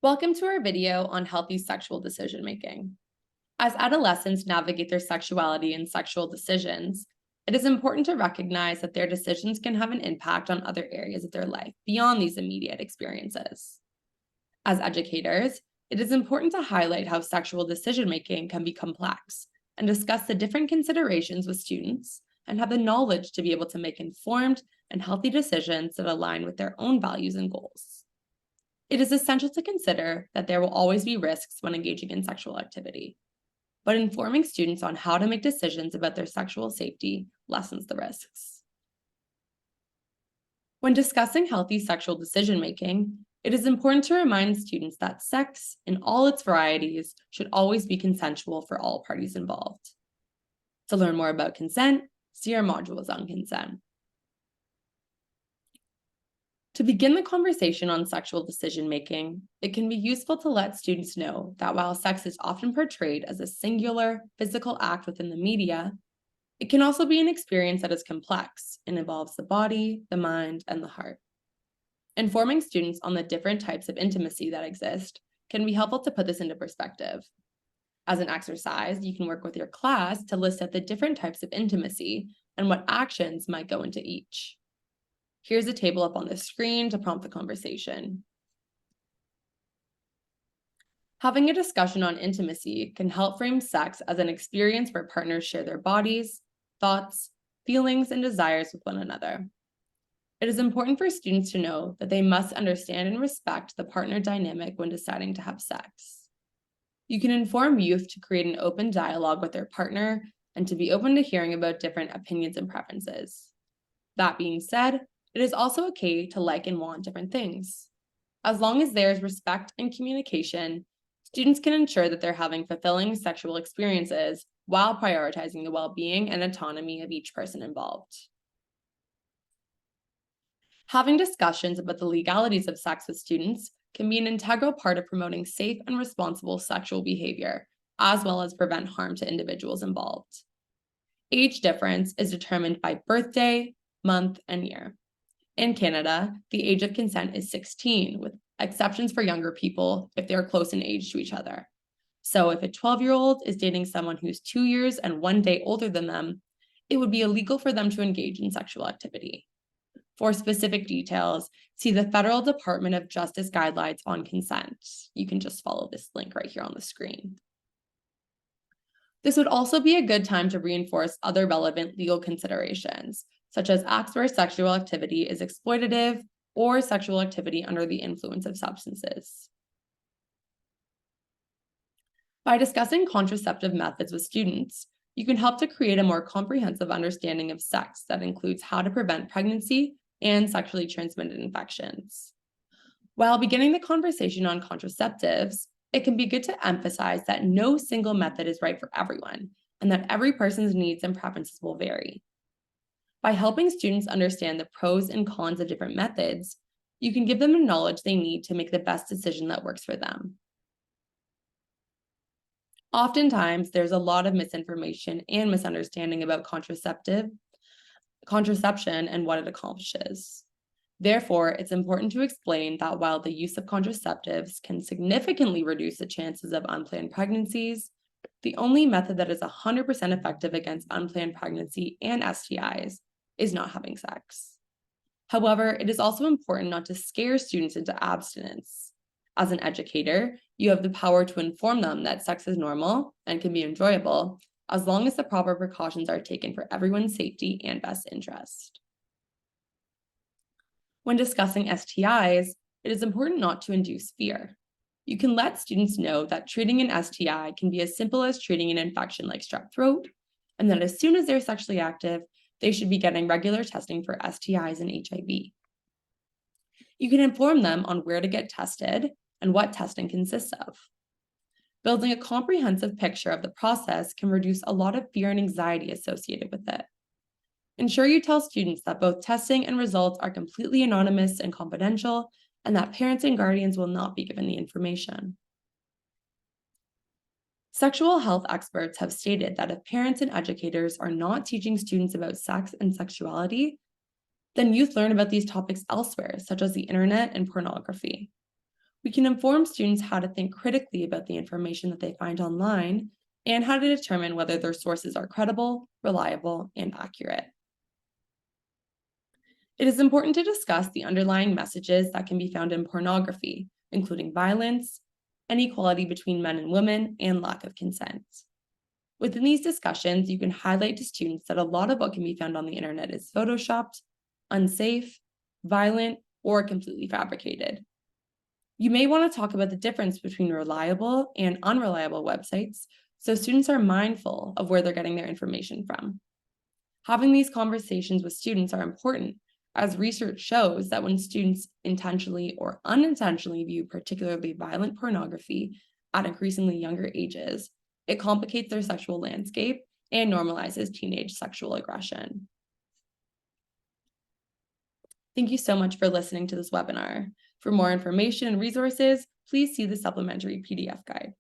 Welcome to our video on healthy sexual decision-making. As adolescents navigate their sexuality and sexual decisions, it is important to recognize that their decisions can have an impact on other areas of their life beyond these immediate experiences. As educators, it is important to highlight how sexual decision-making can be complex and discuss the different considerations with students and have the knowledge to be able to make informed and healthy decisions that align with their own values and goals. It is essential to consider that there will always be risks when engaging in sexual activity, but informing students on how to make decisions about their sexual safety lessens the risks. When discussing healthy sexual decision-making, it is important to remind students that sex, in all its varieties, should always be consensual for all parties involved. To learn more about consent, see our modules on consent. To begin the conversation on sexual decision-making, it can be useful to let students know that while sex is often portrayed as a singular, physical act within the media, it can also be an experience that is complex and involves the body, the mind, and the heart. Informing students on the different types of intimacy that exist can be helpful to put this into perspective. As an exercise, you can work with your class to list out the different types of intimacy and what actions might go into each. Here's a table up on the screen to prompt the conversation. Having a discussion on intimacy can help frame sex as an experience where partners share their bodies, thoughts, feelings, and desires with one another. It is important for students to know that they must understand and respect the partner dynamic when deciding to have sex. You can inform youth to create an open dialogue with their partner and to be open to hearing about different opinions and preferences. That being said, it is also okay to like and want different things. As long as there is respect and communication, students can ensure that they're having fulfilling sexual experiences while prioritizing the well-being and autonomy of each person involved. Having discussions about the legalities of sex with students can be an integral part of promoting safe and responsible sexual behavior, as well as prevent harm to individuals involved. Age difference is determined by birthday, month, and year. In Canada, the age of consent is 16, with exceptions for younger people if they are close in age to each other. So if a 12-year-old is dating someone who's 2 years and 1 day older than them, it would be illegal for them to engage in sexual activity. For specific details, see the Federal Department of Justice guidelines on consent. You can just follow this link right here on the screen. This would also be a good time to reinforce other relevant legal considerations, such as acts where sexual activity is exploitative or sexual activity under the influence of substances. By discussing contraceptive methods with students, you can help to create a more comprehensive understanding of sex that includes how to prevent pregnancy and sexually transmitted infections. While beginning the conversation on contraceptives, it can be good to emphasize that no single method is right for everyone, and that every person's needs and preferences will vary. By helping students understand the pros and cons of different methods, you can give them the knowledge they need to make the best decision that works for them. Oftentimes, there's a lot of misinformation and misunderstanding about contraception and what it accomplishes. Therefore, it's important to explain that while the use of contraceptives can significantly reduce the chances of unplanned pregnancies, the only method that is 100% effective against unplanned pregnancy and STIs is not having sex. However, it is also important not to scare students into abstinence. As an educator, you have the power to inform them that sex is normal and can be enjoyable, as long as the proper precautions are taken for everyone's safety and best interest. When discussing STIs, it is important not to induce fear. You can let students know that treating an STI can be as simple as treating an infection like strep throat, and that as soon as they're sexually active, they should be getting regular testing for STIs and HIV. You can inform them on where to get tested and what testing consists of. Building a comprehensive picture of the process can reduce a lot of fear and anxiety associated with it. Ensure you tell students that both testing and results are completely anonymous and confidential, and that parents and guardians will not be given the information. Sexual health experts have stated that if parents and educators are not teaching students about sex and sexuality, then youth learn about these topics elsewhere, such as the internet and pornography. We can inform students how to think critically about the information that they find online and how to determine whether their sources are credible, reliable, and accurate. It is important to discuss the underlying messages that can be found in pornography, including violence, inequality between men and women, and lack of consent. Within these discussions, you can highlight to students that a lot of what can be found on the internet is photoshopped, unsafe, violent, or completely fabricated. You may want to talk about the difference between reliable and unreliable websites so students are mindful of where they're getting their information from. Having these conversations with students are important, as research shows that when students intentionally or unintentionally view particularly violent pornography at increasingly younger ages, it complicates their sexual landscape and normalizes teenage sexual aggression. Thank you so much for listening to this webinar. For more information and resources, please see the supplementary PDF guide.